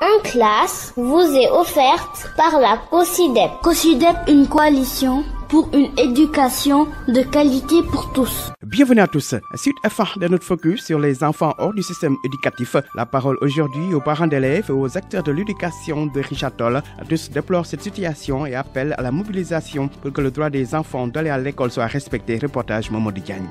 En classe vous est offerte par la COSYDEP. COSYDEP, une coalition pour une éducation de qualité pour tous. Bienvenue à tous. Suite F1 de notre focus sur les enfants hors du système éducatif. La parole aujourd'hui aux parents d'élèves et aux acteurs de l'éducation de Richard Toll. Tous déplorent cette situation et appellent à la mobilisation pour que le droit des enfants d'aller à l'école soit respecté. Reportage Mamadou Diagne.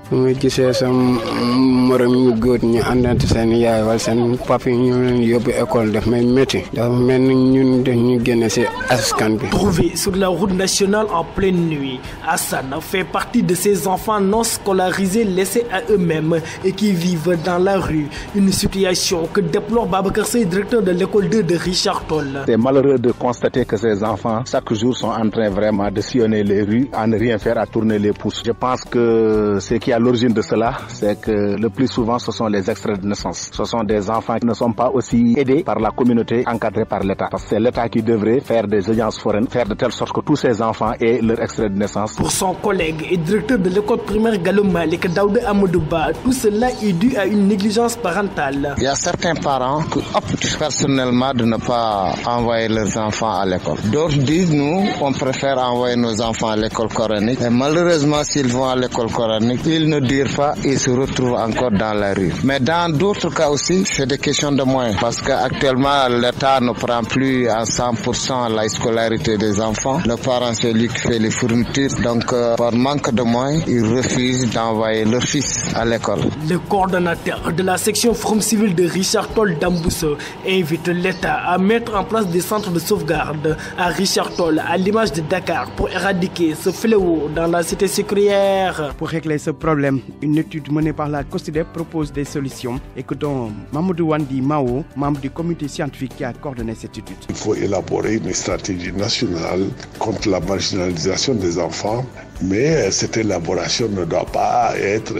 Trouvé sur la route nationale en pleine nuit, Hassan fait partie de ces enfants non scolarisés laissés à eux-mêmes et qui vivent dans la rue. Une situation que déplore Babacar Sey, directeur de l'école 2 de Richard Toll. C'est malheureux de constater que ces enfants, chaque jour, sont en train vraiment de sillonner les rues, à ne rien faire, à tourner les pouces. Je pense que ce qui est à l'origine de cela, c'est que le plus souvent, ce sont les extraits de naissance. Ce sont des enfants qui ne sont pas aussi aidés par la communauté, encadrés par l'État. Parce que c'est l'État qui devrait faire des audiences foraines, faire de telle sorte que tous ces enfants aient leur extrait de naissance. Pour son collègue et directeur de l'école primaire Gallo Malik, Daouda Amadouba, tout cela est dû à une négligence parentale. Il y a certains parents qui optent personnellement de ne pas envoyer leurs enfants à l'école. D'autres disent, nous, on préfère envoyer nos enfants à l'école coranique. Et malheureusement, s'ils vont à l'école coranique, ils ne durent pas, ils se retrouvent encore dans la rue. Mais dans d'autres cas aussi, c'est des questions de moyens. Parce qu'actuellement, l'État ne prend plus à 100% la scolarité des enfants. Le parent, c'est lui qui fait les fournitures. Donc, par manque de moyens, ils refusent d'envoyer leur fils à l'école. Le coordonnateur de la section Forum Civil de Richard Toll d'Ambousso invite l'État à mettre en place des centres de sauvegarde à Richard Toll, à l'image de Dakar, pour éradiquer ce fléau dans la cité sucrière. Pour régler ce problème, une étude menée par la COSYDEP propose des solutions. Écoutons Mamadou Wandi Mao, membre du comité scientifique qui a coordonné cette étude. Il faut élaborer une stratégie nationale contre la marginalisation des enfants, mais cette élaboration ne doit pas être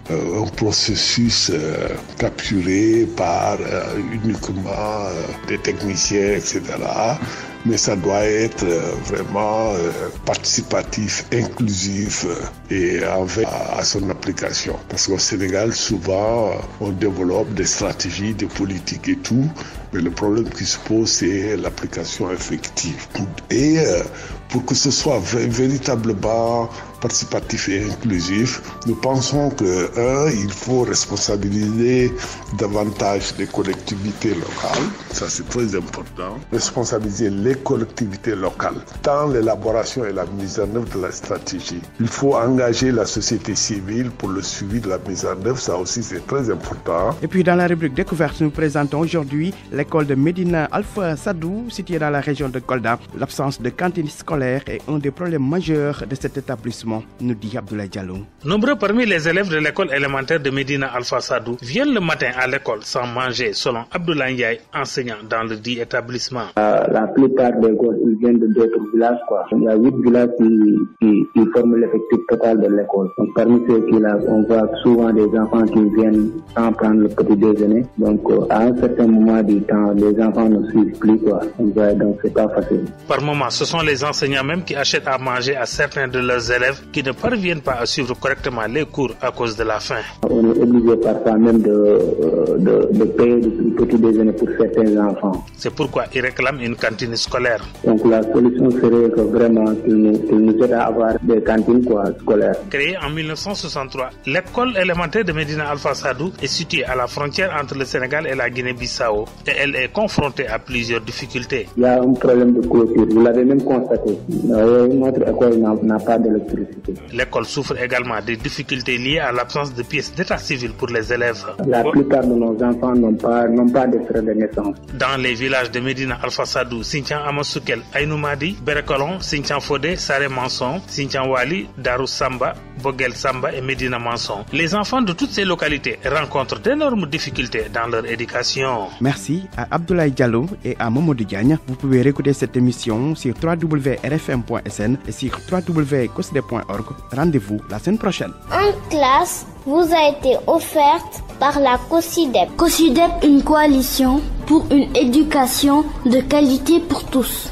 un processus capturé par uniquement des techniciens, etc. Mais ça doit être vraiment participatif, inclusif et à son application. Parce qu'au Sénégal, souvent, on développe des stratégies, des politiques et tout, mais le problème qui se pose, c'est l'application effective. Et pour que ce soit véritablement participatif et inclusif, nous pensons que, il faut responsabiliser davantage les collectivités locales. Ça, c'est très important. Responsabiliser les collectivités locales dans l'élaboration et la mise en œuvre de la stratégie. Il faut engager la société civile pour le suivi de la mise en œuvre. Ça aussi, c'est très important. Et puis, dans la rubrique découverte, nous présentons aujourd'hui l'école de Medina Alpha Sadou, située dans la région de Kolda. L'absence de cantine scolaire est un des problèmes majeurs de cet établissement, nous dit Abdoulaye Diallo. Nombreux parmi les élèves de l'école élémentaire de Medina Alpha Sadou viennent le matin à l'école sans manger, selon Abdoulaye Ndiaye, enseignant dans le dit établissement. La plupart des gosses, ils viennent de d'autres villages, quoi. Il y a 8 villages qui forment l'effectif total de l'école. Donc, parmi ceux-là, on voit souvent des enfants qui viennent sans prendre le petit déjeuner. Donc, à un certain moment du temps, les enfants ne suivent plus, quoi. Donc, c'est pas facile. Par moment, ce sont les enseignants même qui achètent à manger à certains de leurs élèves qui ne parviennent pas à suivre correctement les cours à cause de la faim. On est obligé parfois même de payer le petit déjeuner pour certains enfants. C'est pourquoi ils réclament une cantine scolaire. Donc la solution serait que vraiment qu'ils nous aident à avoir des cantines scolaires. Créée en 1963, l'école élémentaire de Medina Alpha Sadou est située à la frontière entre le Sénégal et la Guinée-Bissau et elle est confrontée à plusieurs difficultés. Il y a un problème de clôture, vous l'avez même constaté. Notre école n'a pas d'électricité. L'école souffre également des difficultés liées à l'absence de pièces d'état civil pour les élèves. La plupart de nos enfants n'ont pas d'extrait de naissance. Dans les villages de Medina Alpha Sadou, Sinthian Amasukel, Aïnoumadi, Berekolon, Sinthian Fodé, Sare Manson, Sinthian Wali, Darou Samba, Bogel Samba et Medina Manson, les enfants de toutes ces localités rencontrent d'énormes difficultés dans leur éducation. Merci à Abdoulaye Diallo et à Mamadou Diagne. Vous pouvez réécouter cette émission sur www.rfm.sn et sur www.cosde.org. Rendez-vous la semaine prochaine. En classe vous a été offerte par la COSYDEP. COSYDEP, une coalition pour une éducation de qualité pour tous.